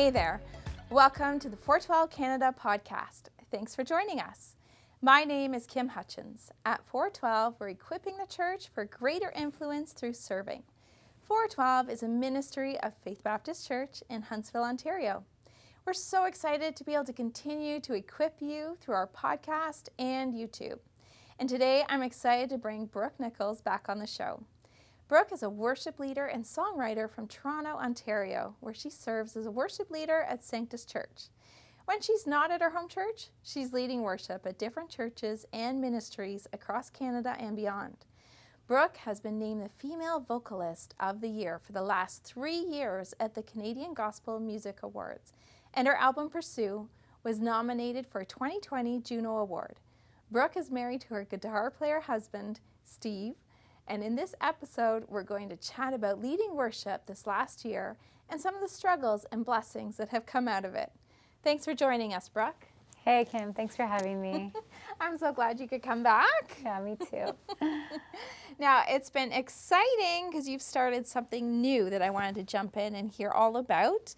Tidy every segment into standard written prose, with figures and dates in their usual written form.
Hey there. Welcome to the 412 Canada podcast. Thanks for joining us. My name is Kim Hutchins. At 412, we're equipping the church for greater influence through serving. 412 is a ministry of Faith Baptist Church in Huntsville, Ontario. We're so excited to be able to continue to equip you through our podcast and YouTube. And today I'm excited to bring Brooke Nicholls back on the show. Brooke is a worship leader and songwriter from Toronto, Ontario, where she serves as a worship leader at Sanctus Church. When she's not at her home church, she's leading worship at different churches and ministries across Canada and beyond. Brooke has been named the Female Vocalist of the Year for the last 3 years at the Canadian Gospel Music Awards, and her album Pursue was nominated for a 2020 Juno Award. Brooke is married to her guitar player husband, Steve, and in this episode, we're going to chat about leading worship this last year and some of the struggles and blessings that have come out of it. Thanks for joining us, Brooke. Hey, Kim. Thanks for having me. I'm so glad you could come back. Yeah, me too. Now, it's been exciting because you've started something new that I wanted to jump in and hear all about.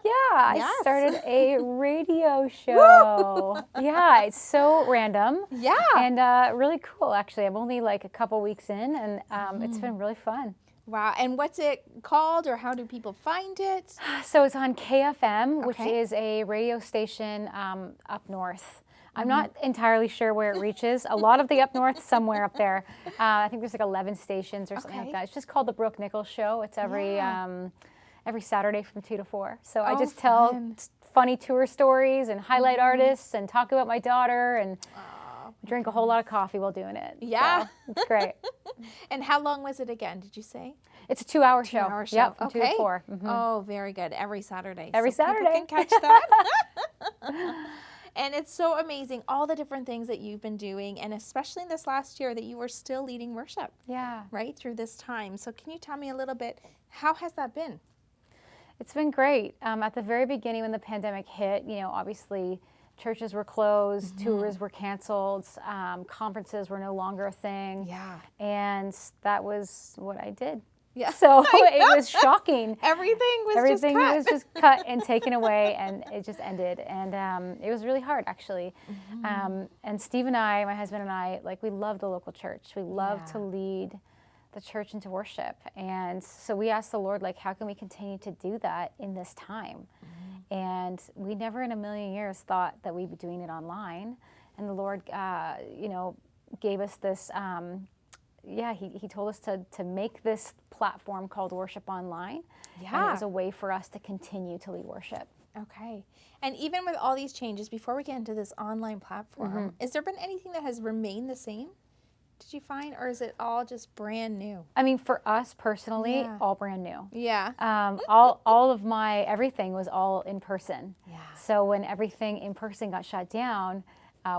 Yeah, Yes. I started a radio show. Yeah, it's so random. Yeah. And really cool, actually. I'm only like a couple weeks in, and it's been really fun. Wow. And what's it called, or how do people find it? So it's on KFM, which Okay. is a radio station up north. I'm not entirely sure where it reaches. A lot of the up north, somewhere up there. I think there's like 11 stations or something Okay. like that. It's just called the Brooke Nicholls Show. It's every Saturday from 2 to 4. So I just tell fun. funny tour stories and highlight artists and talk about my daughter and drink a whole lot of coffee while doing it. Yeah. So it's great. And how long was it again, did you say? It's a 2-hour show. 2-hour show. Yep, from 2 Okay. to 4. Mhm. Oh, very good. Every Saturday. Every so Saturday. People can catch that. And it's so amazing, all the different things that you've been doing, and especially in this last year that you were still leading worship, Yeah. right, through this time. So can you tell me a little bit, how has that been? It's been great. At the very beginning when the pandemic hit, obviously churches were closed, tours were canceled, conferences were no longer a thing. Yeah. And that was what I did. Yeah. So it was shocking. Everything was Everything just cut. was just cut and taken away, and it just ended. And it was really hard, actually. And Steve and I, my husband and I, we love the local church. We love to lead the church into worship. And so we asked the Lord, how can we continue to do that in this time? And we never in a million years thought that we'd be doing it online. And the Lord, gave us this, he told us to make this platform called Worship Online. And it was a way for us to continue to lead worship. Okay. And even with all these changes, before we get into this online platform, has there been anything that has remained the same? Did you find, or is it all just brand new? I mean, for us personally, all brand new. Yeah. All of my everything was all in person. Yeah. So when everything in person got shut down,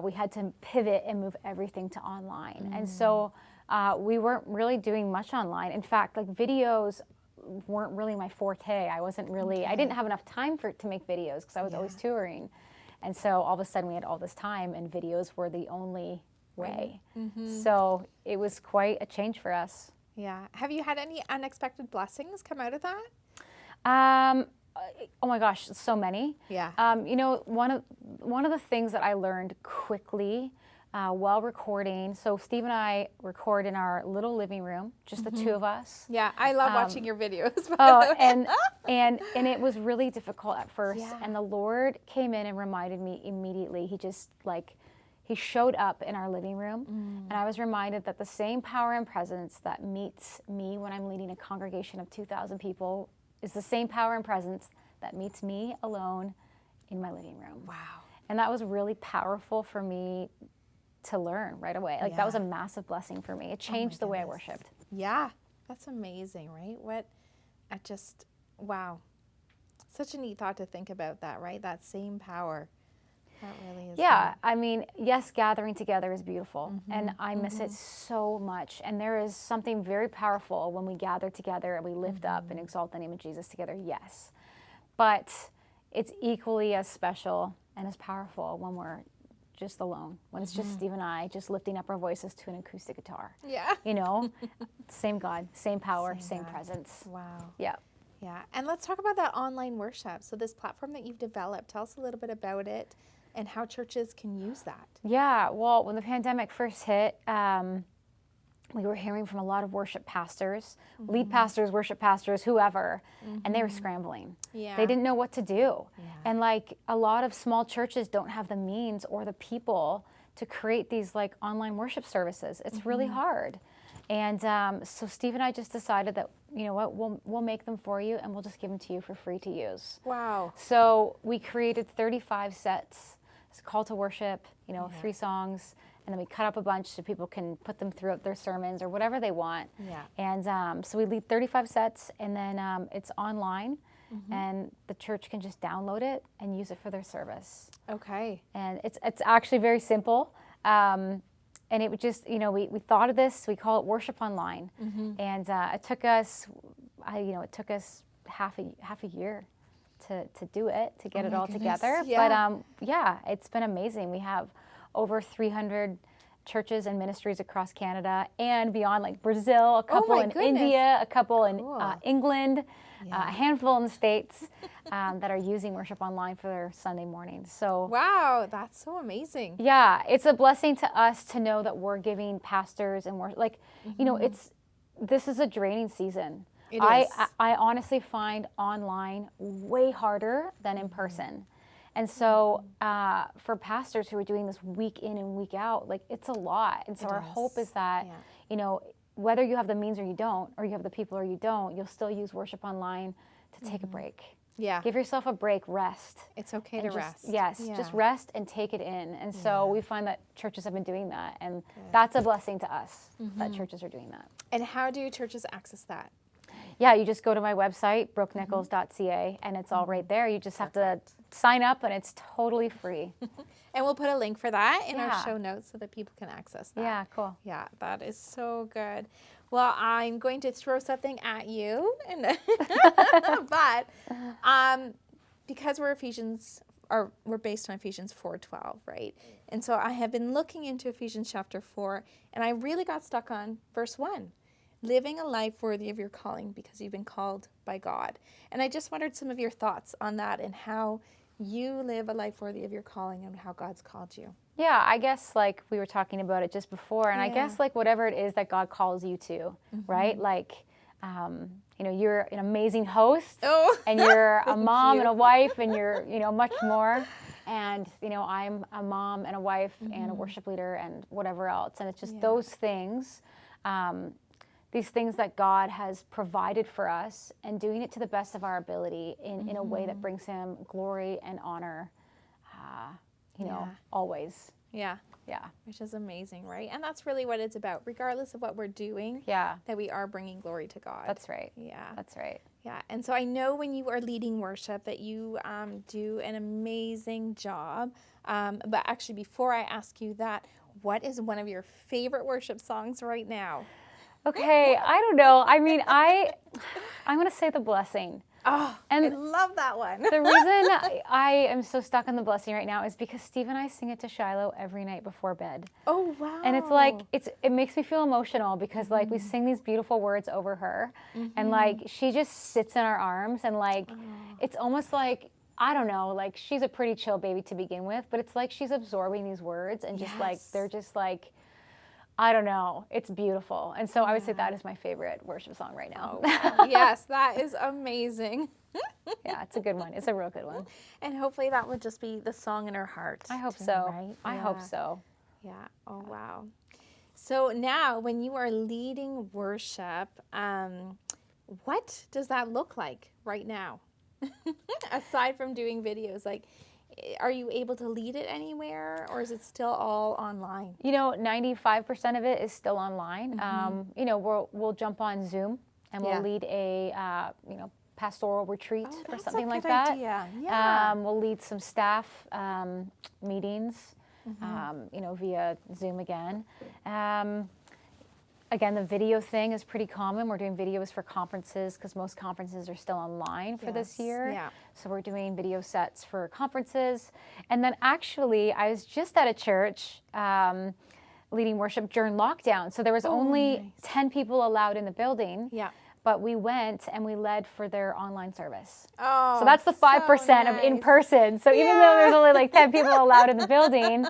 we had to pivot and move everything to online. And so we weren't really doing much online. In fact, videos weren't really my forte. I wasn't really, I didn't have enough time to make videos because I was always touring. And so all of a sudden we had all this time, and videos were the only way. So it was quite a change for us. Yeah. Have you had any unexpected blessings come out of that? Oh my gosh, so many. Yeah. One of the things that I learned quickly while recording, so Steve and I record in our little living room, just the two of us. Yeah, I love watching your videos. By the way. and it was really difficult at first. Yeah. And the Lord came in and reminded me immediately. He just He showed up in our living room, and I was reminded that the same power and presence that meets me when I'm leading a congregation of 2,000 people is the same power and presence that meets me alone in my living room. Wow. And that was really powerful for me to learn right away. That was a massive blessing for me. It changed the way I worshiped. Yeah, that's amazing, right? Wow. Such a neat thought to think about that, right? That same power. That really is. Yeah, I mean, yes, gathering together is beautiful, and I miss it so much. And there is something very powerful when we gather together and we lift up and exalt the name of Jesus together, yes. But it's equally as special and as powerful when we're just alone, when it's just Steve and I just lifting up our voices to an acoustic guitar. Yeah. Same God, same power, same presence. Wow. Yeah. Yeah. And let's talk about that online worship. So this platform that you've developed, tell us a little bit about it and how churches can use that. Yeah, well, when the pandemic first hit, we were hearing from a lot of worship pastors, lead pastors, worship pastors, whoever, and they were scrambling. Yeah. They didn't know what to do. Yeah. And like a lot of small churches don't have the means or the people to create these like online worship services. It's really hard. And so Steve and I just decided that, you know what, we'll make them for you and we'll just give them to you for free to use. Wow. So we created 35 sets. It's a call to worship, 3 songs, and then we cut up a bunch so people can put them throughout their sermons or whatever they want. Yeah. And so we lead 35 sets, and then it's online, and the church can just download it and use it for their service. Okay. And it's actually very simple. And it would just, we thought of this, we call it Worship Online. And it took us, half a year to do it, to get it all together. Yeah. But it's been amazing. We have over 300 churches and ministries across Canada and beyond, like Brazil, a couple in India, a couple in England, a handful in the States that are using Worship Online for their Sunday mornings. So wow, that's so amazing. Yeah, it's a blessing to us to know that we're giving pastors and we're like, this is a draining season. It is. I honestly find online way harder than in person. And so for pastors who are doing this week in and week out, like it's a lot. And so our hope is that, whether you have the means or you don't, or you have the people or you don't, you'll still use Worship Online to take a break. Yeah. Give yourself a break, rest. It's okay to rest. Yes, just rest and take it in. And so we find that churches have been doing that. And that's a blessing to us that churches are doing that. And how do churches access that? Yeah, you just go to my website, brookenicholls.ca, and it's all right there. You just have to sign up, and it's totally free. And we'll put a link for that in our show notes so that people can access that. Yeah, cool. Yeah, that is so good. Well, I'm going to throw something at you, but because we're based on Ephesians 4:12, right? And so I have been looking into Ephesians chapter 4, and I really got stuck on verse 1. Living a life worthy of your calling because you've been called by God. And I just wondered some of your thoughts on that and how you live a life worthy of your calling and how God's called you. Yeah, I guess like we were talking about it just before, and I guess like whatever it is that God calls you to, right? Like, you're an amazing host, and you're a mom and a wife, and you're, much more. And, I'm a mom and a wife and a worship leader and whatever else. And it's just those things. These things that God has provided for us and doing it to the best of our ability in a way that brings him glory and honor, always. Yeah. Yeah. Which is amazing, right? And that's really what it's about, regardless of what we're doing, that we are bringing glory to God. That's right. Yeah. That's right. Yeah. And so I know when you are leading worship that you do an amazing job. But actually, before I ask you that, what is one of your favorite worship songs right now? Okay, I don't know. I mean, I'm going to say The Blessing. Oh, and I love that one. The reason I am so stuck on The Blessing right now is because Steve and I sing it to Shiloh every night before bed. Oh, wow. And it's like, it makes me feel emotional because like we sing these beautiful words over her and like she just sits in our arms and like, it's almost like, I don't know, like she's a pretty chill baby to begin with, but it's like she's absorbing these words and just like, they're just like, I don't know. It's beautiful. And so I would say that is my favorite worship song right now. Oh, yes, that is amazing. Yeah, it's a good one. It's a real good one. And hopefully that would just be the song in her heart. I hope so. Right? I hope so. Yeah. Oh, wow. So now when you are leading worship, what does that look like right now? Aside from doing videos, like, are you able to lead it anywhere or is it still all online? 95% of it is still online. We'll jump on Zoom and we'll lead a, pastoral retreat or something like that. Yeah. We'll lead some staff meetings, via Zoom again. Again, the video thing is pretty common. We're doing videos for conferences because most conferences are still online for this year. Yeah. So we're doing video sets for conferences. And then actually, I was just at a church leading worship during lockdown. So there was only 10 people allowed in the building. Yeah. but we went and we led for their online service. Oh, so that's the 5% of in person. So even though there's only like 10 people allowed in the building,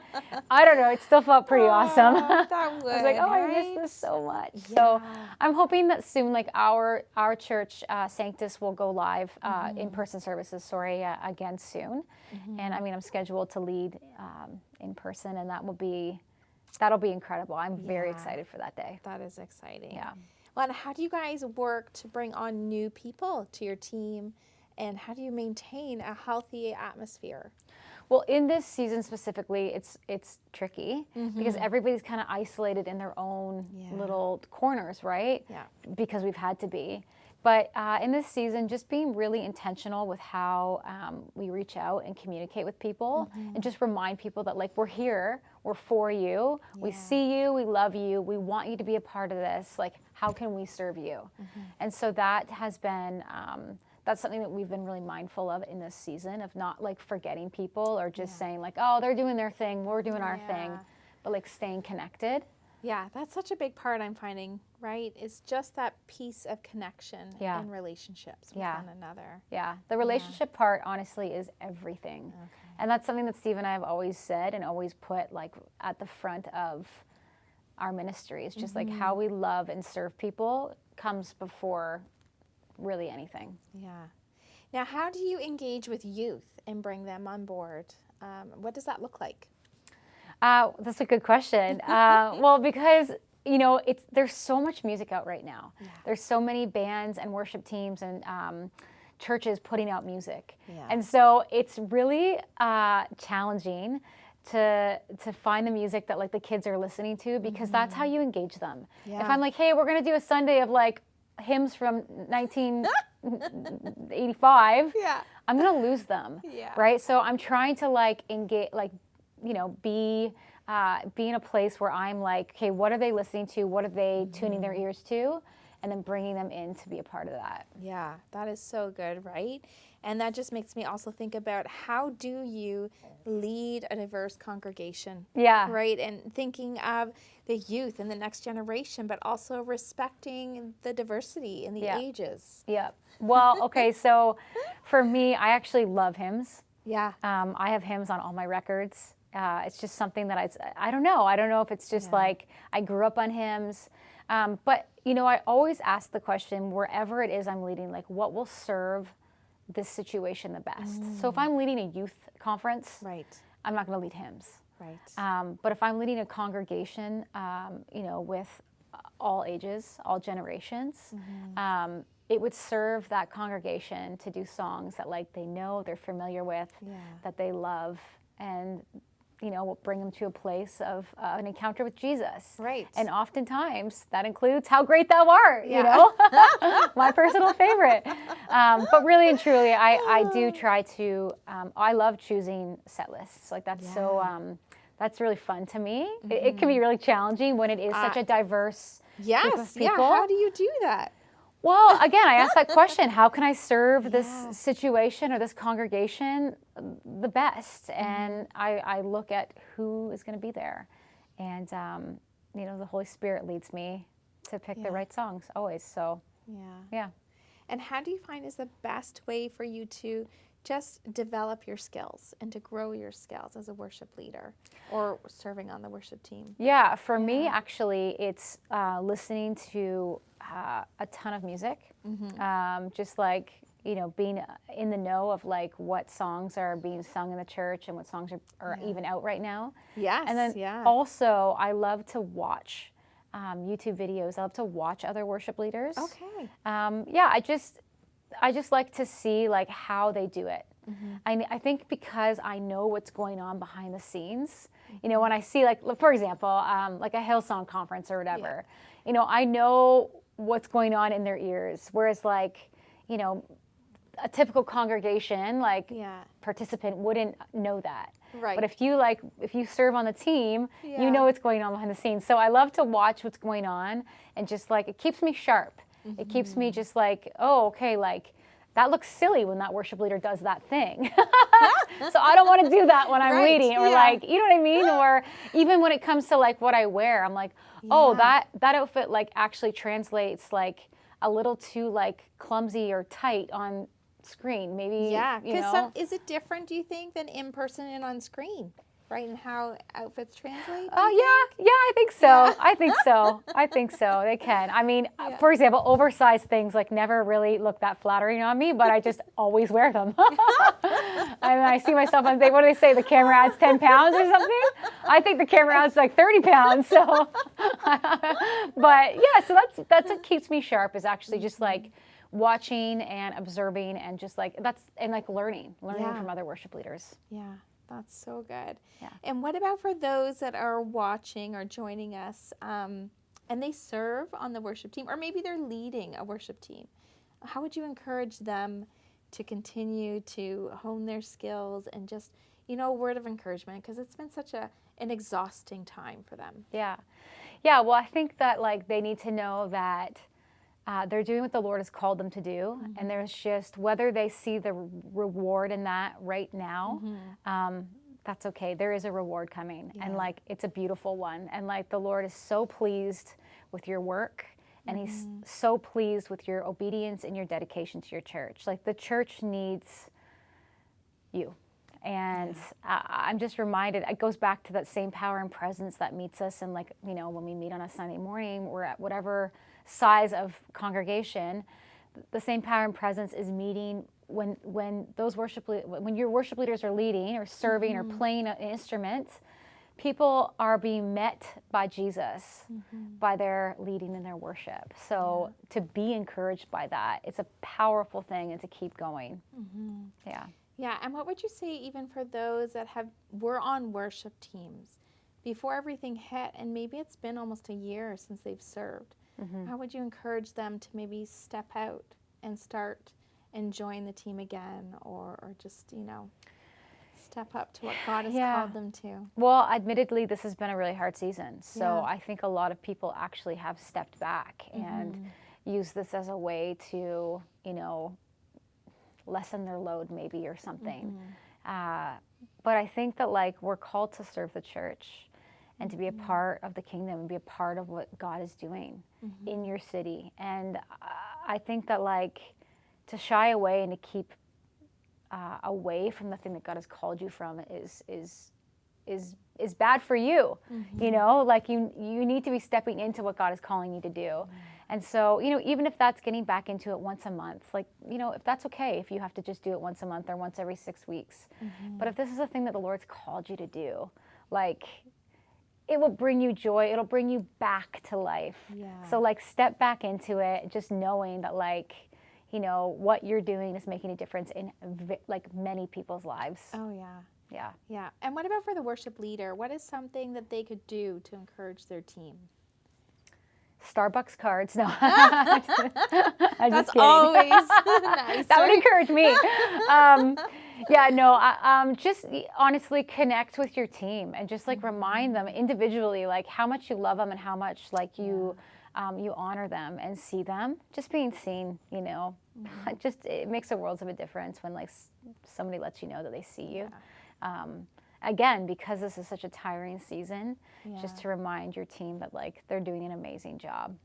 I don't know, it still felt pretty awesome. That would, I was like, I miss this so much. So I'm hoping that soon, like our church, Sanctus, will go live in-person services, again soon. And I mean, I'm scheduled to lead in person, and that'll be incredible. I'm very excited for that day. That is exciting. Yeah. Well, and how do you guys work to bring on new people to your team, and how do you maintain a healthy atmosphere? Well, in this season specifically, it's tricky because everybody's kind of isolated in their own little corners, right? Yeah. Because we've had to be. But in this season, just being really intentional with how we reach out and communicate with people and just remind people that, like, we're here, we're for you, we see you, we love you, we want you to be a part of this. Like, how can we serve you? And so that has been, that's something that we've been really mindful of in this season, of not like forgetting people or just saying like, oh, they're doing their thing, we're doing our thing, but like staying connected. Yeah, that's such a big part I'm finding, right? It's just that piece of connection in relationships with one another. Yeah, the relationship part, honestly, is everything. Okay. And that's something that Steve and I have always said and always put like at the front of our ministries. Just like how we love and serve people comes before really anything. Yeah. Now, how do you engage with youth and bring them on board? What does that look like? That's a good question. Well, because, you know, there's so much music out right now. Yeah. There's so many bands and worship teams and churches putting out music. Yeah. And so it's really challenging to find the music that like the kids are listening to, because that's how you engage them. Yeah. If I'm like, hey, we're going to do a Sunday of like hymns from 1985, I'm going to lose them. Yeah. Right? So I'm trying to like engage, like, you know, be in a place where I'm like, okay, what are they listening to? What are they tuning their ears to? And then bringing them in to be a part of that. Yeah, that is so good, right? And that just makes me also think about, how do you lead a diverse congregation? Yeah. Right? And thinking of the youth and the next generation, but also respecting the diversity in the ages. Yeah. Well, okay, so for me, I actually love hymns. Yeah. I have hymns on all my records. It's just something that I don't know. I don't know if it's just like I grew up on hymns. But, you know, I always ask the question, wherever it is I'm leading, like, what will serve this situation the best? So if I'm leading a youth conference, I'm not going to lead hymns. Right. But if I'm leading a congregation, you know, with all ages, all generations, it would serve that congregation to do songs that like they know, they're familiar with, that they love, and you know, will bring them to a place of an encounter with Jesus. Right. And oftentimes that includes How Great Thou Art, you know, my personal favorite. But really and truly, I do try to, I love choosing set lists. Like that's that's really fun to me. It can be really challenging when it is such a diverse group of people. Yeah, how do you do that? Well, again, I asked that question, how can I serve this situation or this congregation the best? And I look at who is going to be there. And, you know, the Holy Spirit leads me to pick the right songs always. So, yeah. And how do you find is the best way for you to just develop your skills and to grow your skills as a worship leader or serving on the worship team? Yeah, for me, actually, it's listening to a ton of music, just like, you know, being in the know of like what songs are being sung in the church and what songs are even out right now. Yes. And then also I love to watch YouTube videos. I love to watch other worship leaders. Okay. I just like to see like how they do it. I think because I know what's going on behind the scenes, you know, when I see like, for example, like a Hillsong conference or whatever, you know, I know what's going on in their ears. Whereas like, you know, a typical congregation, like participant wouldn't know that. Right. But if you serve on the team, you know what's going on behind the scenes. So I love to watch what's going on, and just like, it keeps me sharp. It keeps me just like, oh, okay, like that looks silly when that worship leader does that thing. So I don't want to do that when I'm leading, or like, you know what I mean? Or even when it comes to like what I wear, I'm like, oh, that outfit like actually translates like a little too like clumsy or tight on screen. Maybe, Yeah, you because know. is it different, do you think, than in person and on screen, right? And how outfits translate? Oh, yeah, I think so. Yeah. I think so. They can. I mean, for example, oversized things like never really look that flattering on me, but I just always wear them. And I see myself and what do they say? The camera adds 10 pounds or something? I think the camera adds like 30 pounds. So, but yeah, so that's what keeps me sharp, is actually just like watching and observing and just like learning from other worship leaders. Yeah. That's so good. Yeah. And what about for those that are watching or joining us and they serve on the worship team, or maybe they're leading a worship team? How would you encourage them to continue to hone their skills and just, a word of encouragement? Because it's been such an exhausting time for them. Yeah. Yeah. Well, I think that like they need to know that they're doing what the Lord has called them to do. Mm-hmm. And there's just, whether they see the reward in that right now, that's okay. There is a reward coming. Yeah. And like, it's a beautiful one. And like, the Lord is so pleased with your work. And he's so pleased with your obedience and your dedication to your church. Like, the church needs you. And I'm just reminded, it goes back to that same power and presence that meets us. And like, when we meet on a Sunday morning, we're at whatever size of congregation, the same power and presence is meeting when your worship leaders are leading or serving or playing an instrument. People are being met by Jesus by their leading in their worship. So to be encouraged by that, it's a powerful thing, and to keep going. Yeah. Yeah, and what would you say even for those that were on worship teams before everything hit, and maybe it's been almost a year since they've served? How would you encourage them to maybe step out and start and join the team again, or just, step up to what God has called them to? Well, admittedly, this has been a really hard season. So I think a lot of people actually have stepped back and used this as a way to, lessen their load maybe, or something. But I think that like we're called to serve the church and to be a part of the kingdom and be a part of what God is doing in your city. And I think that like to shy away and to keep away from the thing that God has called you from is bad for you. Like you need to be stepping into what God is calling you to do. And so, even if that's getting back into it once a month, like, if that's okay, if you have to just do it once a month or once every 6 weeks. But if this is a thing that the Lord's called you to do, like, it will bring you joy. It'll bring you back to life. Yeah. So like, step back into it, just knowing that like, what you're doing is making a difference in like many people's lives. Oh yeah. Yeah. Yeah. And what about for the worship leader? What is something that they could do to encourage their team? Starbucks cards. No. That's always nice. That would encourage me. Just honestly connect with your team and just like remind them individually like how much you love them and how much like you honor them and see them. Just being seen, just it makes a world of a difference when like somebody lets you know that they see you. Again, because this is such a tiring season, just to remind your team that like they're doing an amazing job.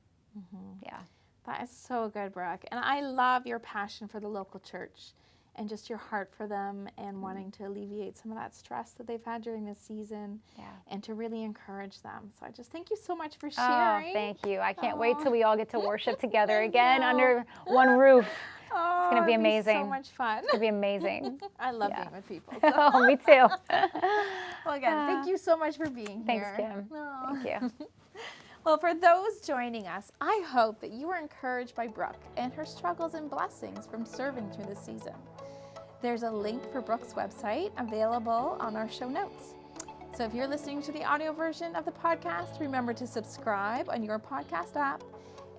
Yeah. That is so good, Brooke. And I love your passion for the local church and just your heart for them and wanting to alleviate some of that stress that they've had during this season and to really encourage them. So I just thank you so much for sharing. Oh, thank you. I can't wait till we all get to worship together again under one roof. Oh, it's going to be amazing. So much fun. It's going to be amazing. I love being with people. So. Oh, me too. Well, again, thank you so much for being here. Thanks, Kim. Oh. Thank you. Well, for those joining us, I hope that you were encouraged by Brooke and her struggles and blessings from serving through this season. There's a link for Brooke's website available on our show notes. So if you're listening to the audio version of the podcast, remember to subscribe on your podcast app.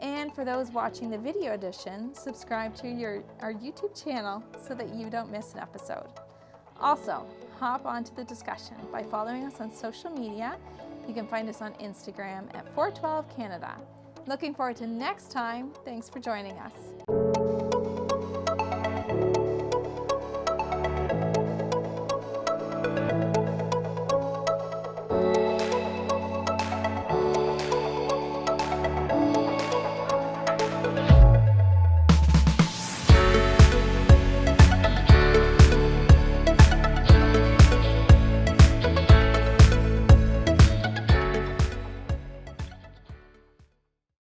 And for those watching the video edition, subscribe to our YouTube channel so that you don't miss an episode. Also, hop onto the discussion by following us on social media. You can find us on Instagram at 412 Canada. Looking forward to next time. Thanks for joining us.